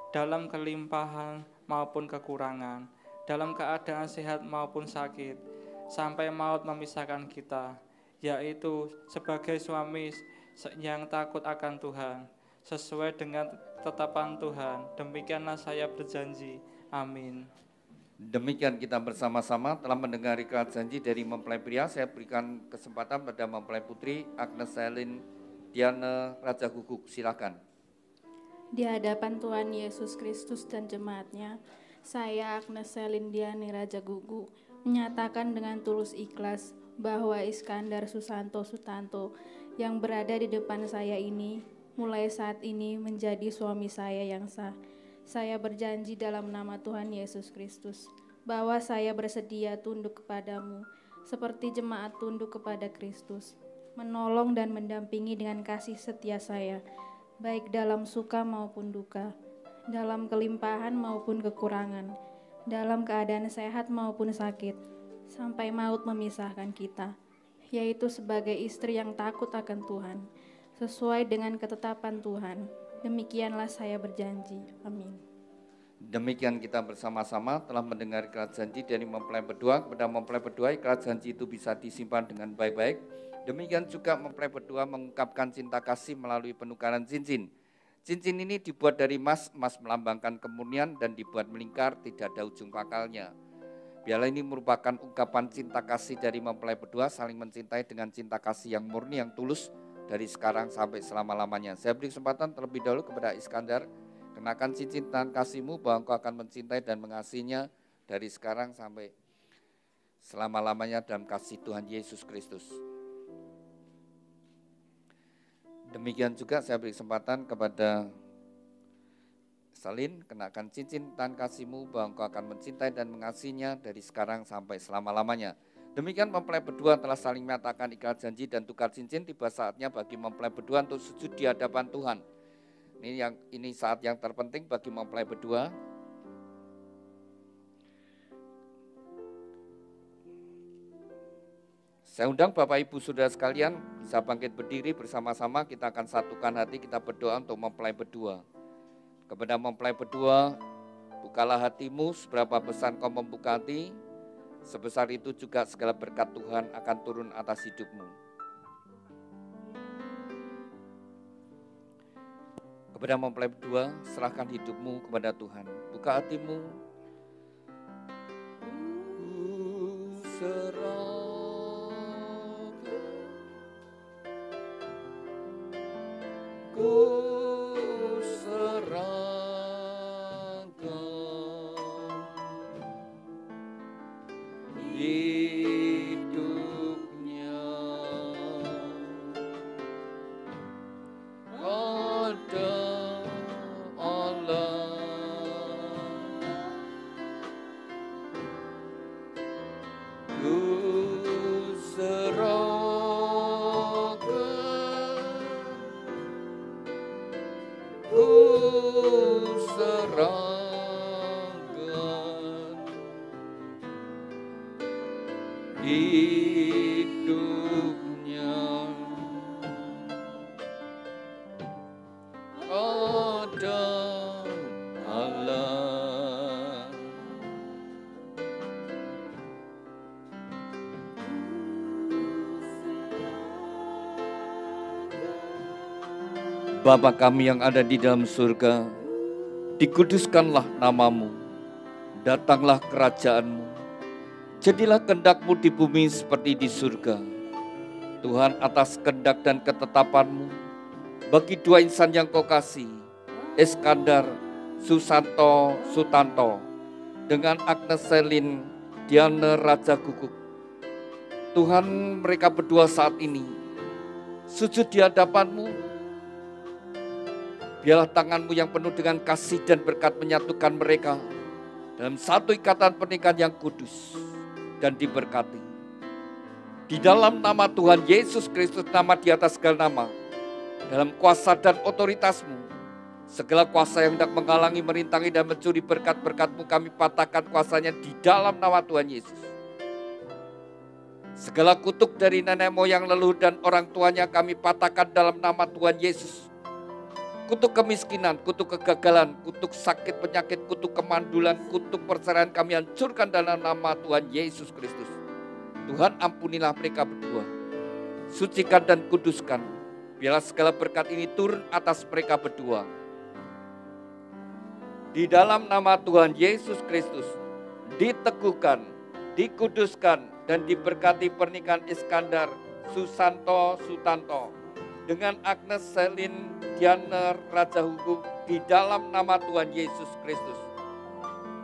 dalam kelimpahan maupun kekurangan, dalam keadaan sehat maupun sakit, sampai maut memisahkan kita, yaitu sebagai suami yang takut akan Tuhan, sesuai dengan ketetapan Tuhan. Demikianlah saya berjanji. Amin. Demikian kita bersama-sama telah mendengar ikrar janji dari mempelai pria. Saya berikan kesempatan pada mempelai putri Agnes Selin Diana Raja Guguk. Silakan. Di hadapan Tuhan Yesus Kristus dan jemaat-Nya, saya Agnes Selin Diana Raja Guguk menyatakan dengan tulus ikhlas bahwa Iskandar Sutanto yang berada di depan saya ini mulai saat ini menjadi suami saya yang sah. Saya berjanji dalam nama Tuhan Yesus Kristus bahwa saya bersedia tunduk kepadamu seperti jemaat tunduk kepada Kristus, menolong dan mendampingi dengan kasih setia saya, baik dalam suka maupun duka, dalam kelimpahan maupun kekurangan, dalam keadaan sehat maupun sakit, sampai maut memisahkan kita, yaitu sebagai istri yang takut akan Tuhan, sesuai dengan ketetapan Tuhan. Demikianlah saya berjanji. Amin. Demikian kita bersama-sama telah mendengar ikraf janji dari mempelai berdua. Kepada mempelai berdua, ikraf janji itu bisa disimpan dengan baik-baik. Demikian juga mempelai berdua mengungkapkan cinta kasih melalui penukaran cincin. Cincin ini dibuat dari emas melambangkan kemurnian dan dibuat melingkar, tidak ada ujung pakalnya. Biarlah ini merupakan ungkapan cinta kasih dari mempelai berdua, saling mencintai dengan cinta kasih yang murni, yang tulus dari sekarang sampai selama-lamanya. Saya beri kesempatan terlebih dahulu kepada Iskandar, kenakan cincin tangan kasihmu bahwa engkau akan mencintai dan mengasihinya dari sekarang sampai selama-lamanya dalam kasih Tuhan Yesus Kristus. Demikian juga saya beri kesempatan kepada Salin, kenakan cincin tangan kasihmu bahwa engkau akan mencintai dan mengasihinya dari sekarang sampai selama-lamanya. Demikian mempelai berdua telah saling menyatakan ikraf janji dan tukar cincin. Tiba saatnya bagi mempelai berdua untuk sujud di hadapan Tuhan. Ini saat yang terpenting bagi mempelai berdua. Saya undang Bapak Ibu Saudara sekalian bisa bangkit berdiri bersama-sama, kita akan satukan hati, kita berdoa untuk mempelai berdua. Kepada mempelai berdua, bukalah hatimu, seberapa besar kau membuka hati, sebesar itu juga segala berkat Tuhan akan turun atas hidupmu. Kepada mempelai berdua, serahkan hidupmu kepada Tuhan. Buka hatimu. Bapa kami yang ada di dalam surga, dikuduskanlah namamu, datanglah kerajaanmu, jadilah kehendak-Mu di bumi seperti di surga. Tuhan, atas kehendak dan ketetapan-Mu, bagi dua insan yang Kau kasih, Iskandar Susanto Sutanto, dengan Agnes Selin Diane Raja Guguk. Tuhan, mereka berdua saat ini sujud di hadapan-Mu. Biarlah tangan-Mu yang penuh dengan kasih dan berkat menyatukan mereka dalam satu ikatan pernikahan yang kudus dan diberkati. Di dalam nama Tuhan Yesus Kristus, nama di atas segala nama, dalam kuasa dan otoritas-Mu, segala kuasa yang hendak menghalangi, merintangi dan mencuri berkat-berkat-Mu, kami patahkan kuasanya di dalam nama Tuhan Yesus. Segala kutuk dari nenek moyang leluhur dan orang tuanya kami patahkan dalam nama Tuhan Yesus. Kutuk kemiskinan, kutuk kegagalan, kutuk sakit penyakit, kutuk kemandulan, kutuk perceraian kami hancurkan dalam nama Tuhan Yesus Kristus. Tuhan, ampunilah mereka berdua. Sucikan dan kuduskan. Biarlah segala berkat ini turun atas mereka berdua. Di dalam nama Tuhan Yesus Kristus, diteguhkan, dikuduskan, dan diberkati pernikahan Iskandar Susanto Sutanto dengan Agnes Selin Diane Raja Hukum di dalam nama Tuhan Yesus Kristus.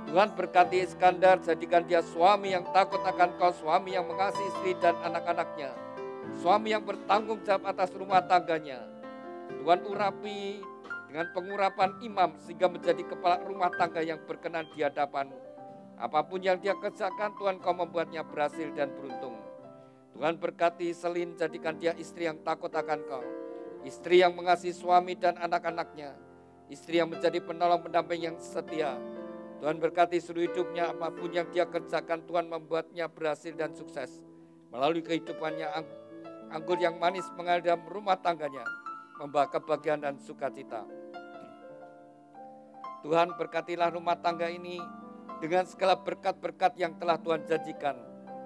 Tuhan, berkati Iskandar, jadikan dia suami yang takut akan Kau, suami yang mengasihi istri dan anak-anaknya, suami yang bertanggung jawab atas rumah tangganya. Tuhan, urapi dengan pengurapan imam sehingga menjadi kepala rumah tangga yang berkenan di hadapan-Mu. Apapun yang dia kerjakan, Tuhan, Kau membuatnya berhasil dan beruntung. Tuhan, berkati Selin, jadikan dia istri yang takut akan Kau, istri yang mengasihi suami dan anak-anaknya, istri yang menjadi penolong pendamping yang setia. Tuhan, berkati seluruh hidupnya, apapun yang dia kerjakan, Tuhan membuatnya berhasil dan sukses. Melalui kehidupannya, anggur yang manis mengalir dalam rumah tangganya, membawa kebahagiaan dan sukacita. Tuhan berkatilah rumah tangga ini dengan segala berkat-berkat yang telah Tuhan janjikan.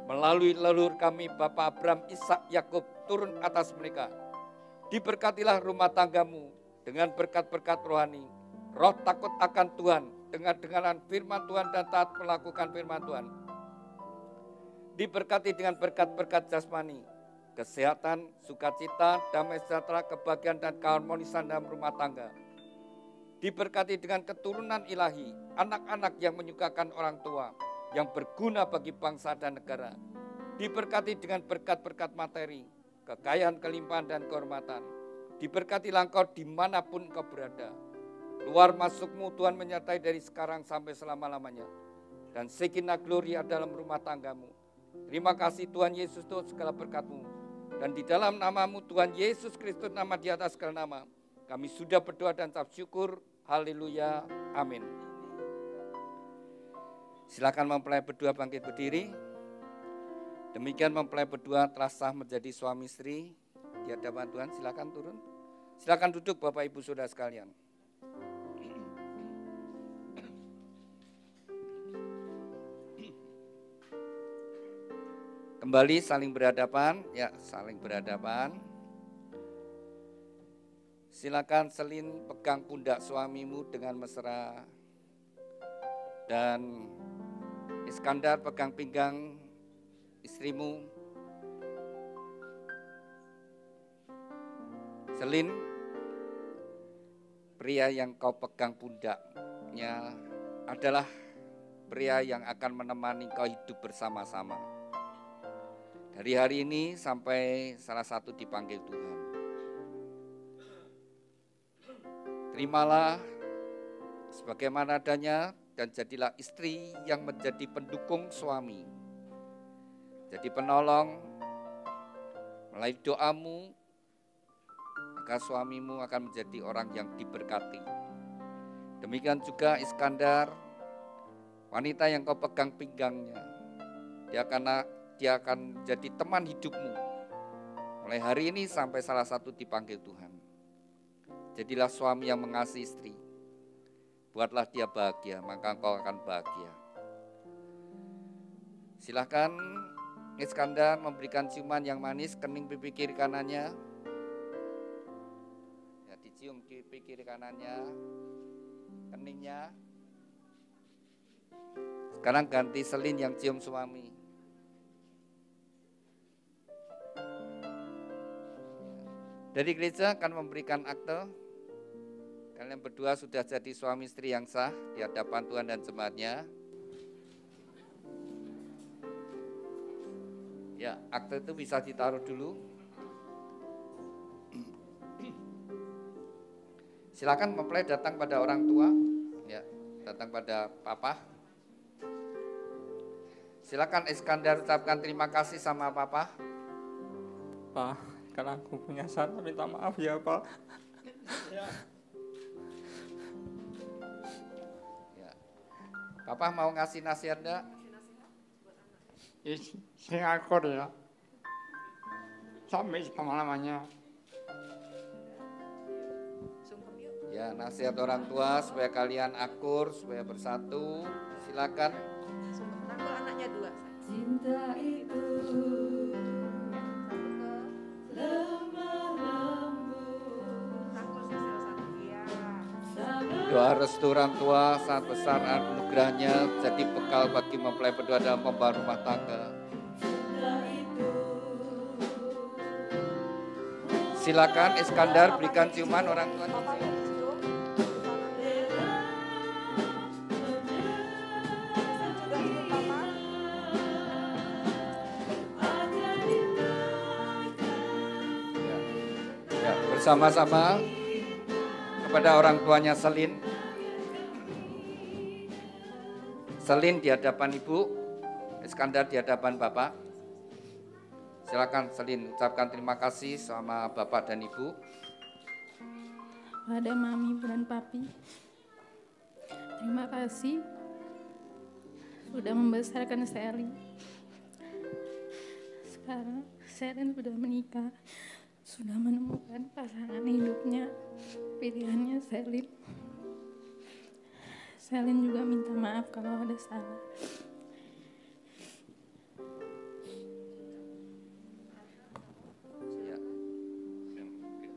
Melalui leluhur kami Bapak Abraham, Ishak, Yakub turun atas mereka. Diberkatilah rumah tanggamu dengan berkat-berkat rohani. Roh takut akan Tuhan, dengar-dengaran firman Tuhan dan taat melakukan firman Tuhan. Diberkati dengan berkat-berkat jasmani, kesehatan, sukacita, damai sejahtera, kebahagiaan dan keharmonisan dalam rumah tangga. Diberkati dengan keturunan ilahi, anak-anak yang menyukakan orang tua, yang berguna bagi bangsa dan negara. Diberkati dengan berkat-berkat materi, kekayaan, kelimpahan dan kehormatan. Diberkatilah engkau dimanapun engkau berada. Luar masukmu Tuhan menyertai dari sekarang sampai selama-lamanya. Dan segenap gloria dalam rumah tanggamu. Terima kasih Tuhan Yesus untuk segala berkat-Mu. Dan di dalam nama-Mu Tuhan Yesus Kristus, nama di atas segala nama, kami sudah berdoa dan ucap syukur. Haleluya. Amin. Silakan mempelai berdua bangkit berdiri. Demikian mempelai berdua telah sah menjadi suami istri di hadapan Tuhan. Silakan turun. Silakan duduk Bapak Ibu Saudara sekalian. Kembali saling berhadapan, ya saling berhadapan. Silakan Selin pegang pundak suamimu dengan mesra. Dan Iskandar pegang pinggang istrimu. Selin, pria yang kau pegang pundaknya adalah pria yang akan menemani kau hidup bersama-sama. Dari hari ini sampai salah satu dipanggil Tuhan. Terimalah sebagaimana adanya dan jadilah istri yang menjadi pendukung suami. Jadi penolong melalui doamu, maka suamimu akan menjadi orang yang diberkati. Demikian juga Iskandar, wanita yang kau pegang pinggangnya. Dia akan jadi teman hidupmu. Mulai hari ini sampai salah satu dipanggil Tuhan. Jadilah suami yang mengasihi istri. Buatlah dia bahagia, maka engkau akan bahagia. Silakan Iskandar memberikan ciuman yang manis kening pipi kiri kanannya. Ya, dicium pipi kiri kanannya, keningnya. Sekarang ganti Selin yang cium suami. Dari gereja akan memberikan akte. Kalian berdua sudah jadi suami istri yang sah di hadapan Tuhan dan jemaatnya. Ya, akte itu bisa ditaruh dulu. Silakan mempelai datang pada orang tua. Ya, datang pada papa. Silakan Iskandar ucapkan terima kasih sama papa. Pak, karena aku punya salah, minta maaf ya Pak. Ya. Papa mau ngasih nasihat enggak? Sing akur ya. Sampai selama-lamanya. Ya, nasihat orang tua supaya kalian akur, supaya bersatu. Silakan. Rangkul anaknya 2. Cinta itu lemah lembut. Rangkul sisi 1. Iya. Doa restu orang tua sangat besar anugerahnya, jadi bekal bagi mempelai berdua dalam membangun rumah tangga. Silakan Iskandar berikan ciuman orang tua. Ya, bersama-sama kepada orang tuanya Selin. Selin di hadapan ibu, Iskandar di hadapan bapak. Silakan Selin ucapkan terima kasih sama bapak dan ibu. Pada mami dan papi, terima kasih sudah membesarkan Selin. Sekarang Selin sudah menikah, sudah menemukan pasangan hidupnya, pilihannya Selin. Selin juga minta maaf kalau ada salah. Ya.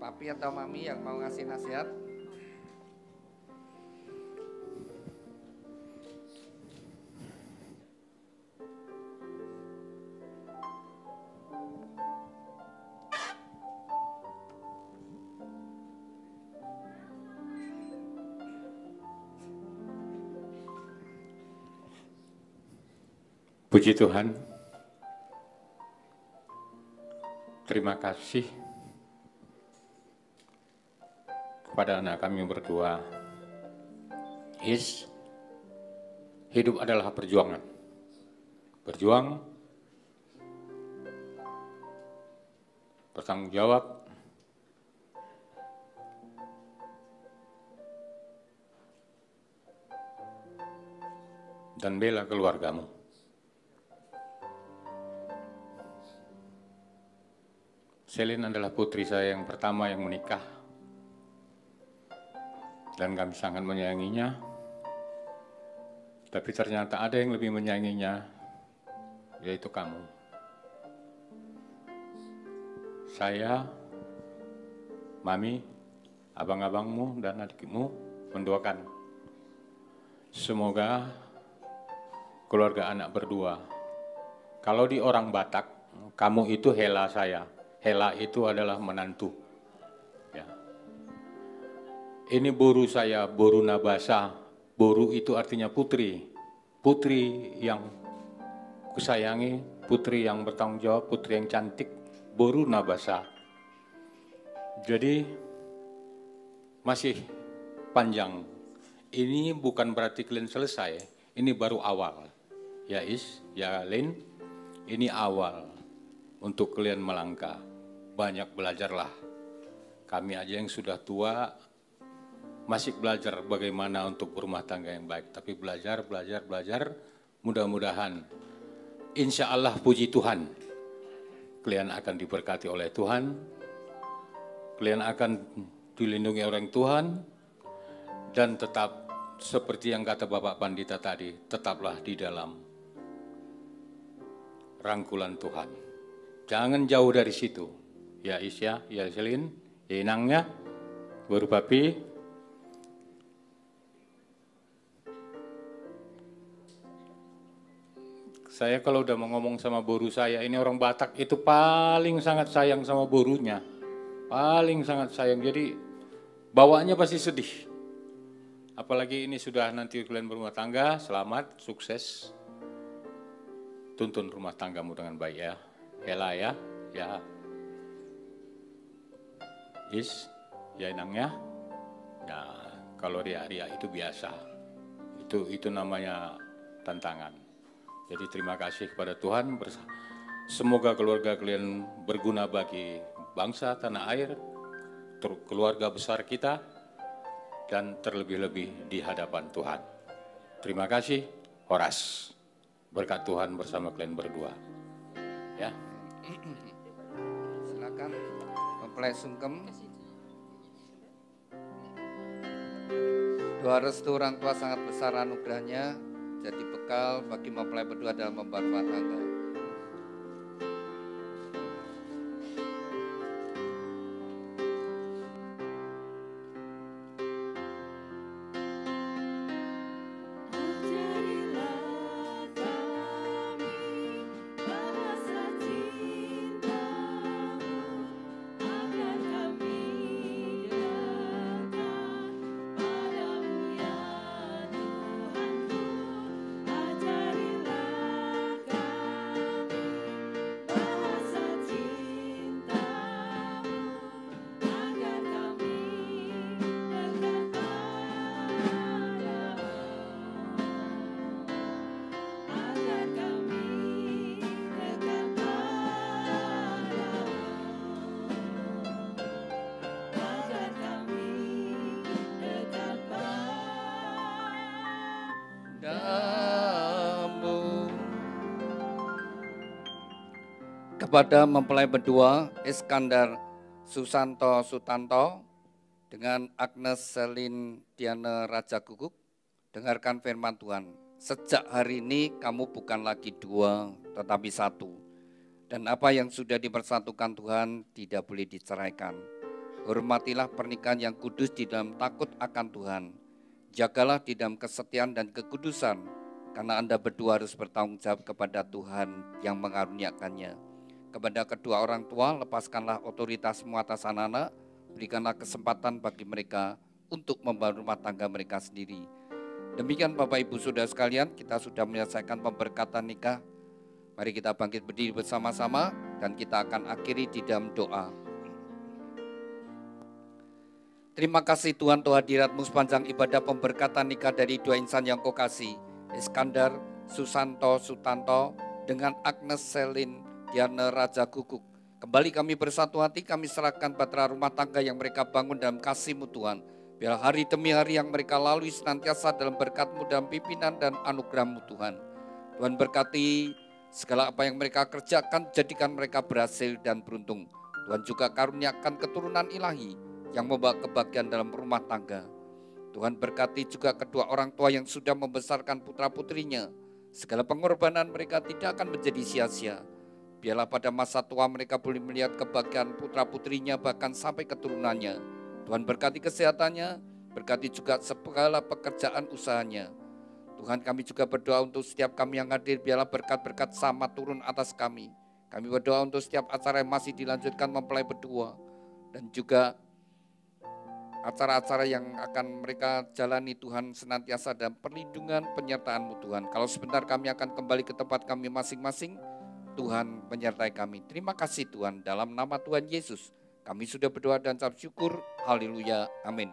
Papi atau mami yang mau ngasih nasihat? Puji Tuhan, terima kasih kepada anak kami berdua. Hidup adalah perjuangan. Berjuang, bertanggung jawab, dan bela keluargamu. Selin adalah putri saya yang pertama yang menikah, dan kami sangat menyayanginya. Tapi ternyata ada yang lebih menyayanginya, yaitu kamu. Saya, mami, abang-abangmu, dan adikmu mendoakan semoga keluarga anak berdua. Kalau di orang Batak, kamu itu Hela saya. Hela itu adalah menantu. Ya. Ini Boru saya, Boru Nabasa. Boru itu artinya putri. Putri yang kusayangi, putri yang bertanggung jawab, putri yang cantik. Boru Nabasa. Jadi masih panjang. Ini bukan berarti kalian selesai. Ini baru awal. Ya ya Lin, ini awal untuk kalian melangkah. Banyak belajarlah. Kami aja yang sudah tua masih belajar bagaimana untuk berumah tangga yang baik. Tapi belajar. Mudah-mudahan, insya Allah puji Tuhan, kalian akan diberkati oleh Tuhan. Kalian akan dilindungi oleh Tuhan. Dan tetap seperti yang kata Bapak Pandita tadi, tetaplah di dalam rangkulan Tuhan. Jangan jauh dari situ. Ya Isya, ya Selin, ya Inangnya, baru Papi. Saya kalau udah mau ngomong sama boru saya, ini orang Batak itu paling sangat sayang sama borunya. Paling sangat sayang, jadi bawaannya pasti sedih. Apalagi ini sudah nanti kalian berumah tangga, selamat, sukses. Tuntun rumah tanggamu dengan baik ya. Hela ya, ya. Ya Inangnya. Ya, kalau ria-ria itu biasa. Itu namanya tantangan. Jadi terima kasih kepada Tuhan. Semoga keluarga kalian berguna bagi bangsa, tanah air, keluarga besar kita, dan terlebih-lebih di hadapan Tuhan. Terima kasih, Horas. Berkat Tuhan bersama kalian berdua. Ya. Silakan mempelai sungkem. Doa restu orang tua sangat besar anugerahnya, jadi bekal bagi mempelai berdua dalam membangun rumah tangga. Kepada mempelai berdua Iskandar Susanto Sutanto dengan Agnes Selin Diana Raja Guguk Dengarkan firman Tuhan. Sejak hari ini kamu bukan lagi dua, tetapi satu. Dan apa yang sudah dipersatukan Tuhan tidak boleh diceraikan. Hormatilah pernikahan yang kudus di dalam takut akan Tuhan. Jagalah di dalam kesetiaan dan kekudusan, karena Anda berdua harus bertanggung jawab kepada Tuhan yang mengaruniakannya. Kepada kedua orang tua, lepaskanlah otoritasmu atas anak-anak, berikanlah kesempatan bagi mereka untuk membangun rumah tangga mereka sendiri. Demikian Bapak Ibu Saudara sekalian, kita sudah menyelesaikan pemberkatan nikah. Mari kita bangkit berdiri bersama-sama dan kita akan akhiri di dalam doa. Terima kasih Tuhan untuk hadirat-Mu sepanjang ibadah pemberkatan nikah dari dua insan yang Kau kasih, Iskandar Susanto Sutanto dengan Agnes Selin Diana Raja Guguk. Kembali kami bersatu hati, kami serahkan bahtera rumah tangga yang mereka bangun dalam kasih-Mu Tuhan. Biar hari demi hari yang mereka lalui senantiasa dalam berkat-Mu dalam pimpinan dan anugerah-Mu Tuhan. Tuhan berkati segala apa yang mereka kerjakan, jadikan mereka berhasil dan beruntung. Tuhan juga karuniakan keturunan ilahi yang membawa kebahagiaan dalam rumah tangga. Tuhan berkati juga kedua orang tua yang sudah membesarkan putra-putrinya. Segala pengorbanan mereka tidak akan menjadi sia-sia. Biarlah pada masa tua mereka boleh melihat kebahagiaan putra-putrinya bahkan sampai keturunannya. Tuhan berkati kesehatannya, berkati juga segala pekerjaan usahanya. Tuhan, kami juga berdoa untuk setiap kami yang hadir, biarlah berkat-berkat sama turun atas kami. Kami berdoa untuk setiap acara yang masih dilanjutkan mempelai berdua, dan juga acara-acara yang akan mereka jalani Tuhan senantiasa dalam perlindungan penyertaan-Mu Tuhan. Kalau sebentar kami akan kembali ke tempat kami masing-masing, Tuhan menyertai kami. Terima kasih Tuhan, dalam nama Tuhan Yesus kami sudah berdoa dan ucap syukur. Haleluya, amin.